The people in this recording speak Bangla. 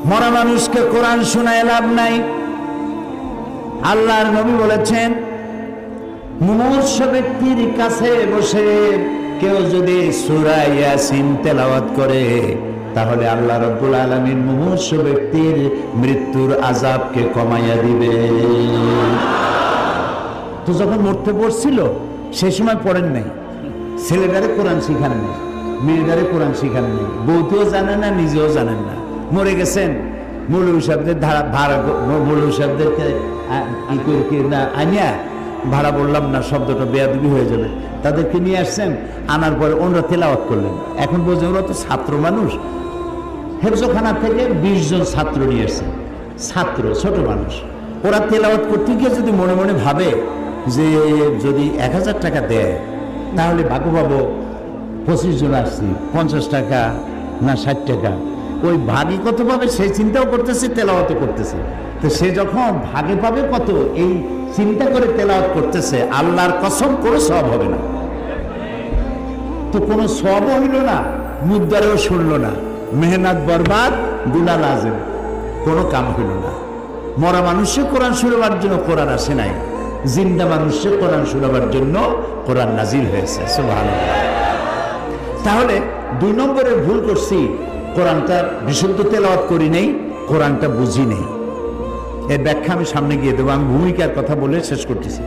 মরা মানুষকে কোরআন শোনায় লাভ নাই। আল্লাহর নবী বলেছেন, মুমূর্ষ ব্যক্তির কাছে বসে কেউ যদি সূরা ইয়াসিন তেলাওয়াত করে তাহলে আল্লাহ রাব্বুল আলামিন মুমূর্ষ ব্যক্তির মৃত্যুর আযাবকে কমাইয়া দিবে। তো যখন মরতে পড়ছিল সেই সময় পড়েন নাই, ছেলেটারে কোরআন শিখান নেই, মেয়েটারে কোরআন শিখান নেই, বউতেও জানেন না, নিজেও জানেন না, মরে গেছেন। মৌলভী সাহেবদের মৌলভী সাহেবদেরকে আনিয়া, ভাড়া বললাম না, শব্দটা বেয়াদবি হয়ে যাবে, তাদেরকে নিয়ে আসছেন, আনার পরে ওনারা তেলাওয়াত করলেন। এখন বলছেন ওরা তো ছাত্র মানুষ, হেফজখানা থেকে 20 জন ছাত্র নিয়ে আসছেন, ছাত্র ছোট মানুষ। ওরা তেলাওয়াত করতে গিয়ে যদি মনে মনে ভাবে যে যদি 1000 টাকা দেয় তাহলে ভাগ্য পাবো, 25 জন আসছি, 50 টাকা না 60 টাকা, ওই ভাগে কত পাবে সেই চিন্তাও করতেছে, তেলাওয়াতও করতেছে। তো সে যখন ভাগে পাবে কত এই চিন্তা করে তেলাওয়াত করতেছে, আল্লাহর কসম কোনো সওয়াব হবে না। তো কোনো সওয়াবও হইল না, মুদ্দারেও শুনলো না, মেহনত বরবাদ, গুনাহ লাজিম, কোনো কাম হইল না। মরা মানুষকে কোরআন শোনাবার জন্য কোরআন আসে নাই, জিন্দা মানুষকে কোরআন শোনাবার জন্য কোরআন নাজিল হয়েছে। সুবহানাল্লাহ। তাহলে 2 নম্বরের ভুল করছি, কোরআনটা বিশুদ্ধ তেলাওয়াত করি নেই, কোরআনটা বুঝি নেই। এর ব্যাখ্যা আমি সামনে গিয়ে দেবো, আমি ভূমিকার কথা বলে শেষ করতেছি।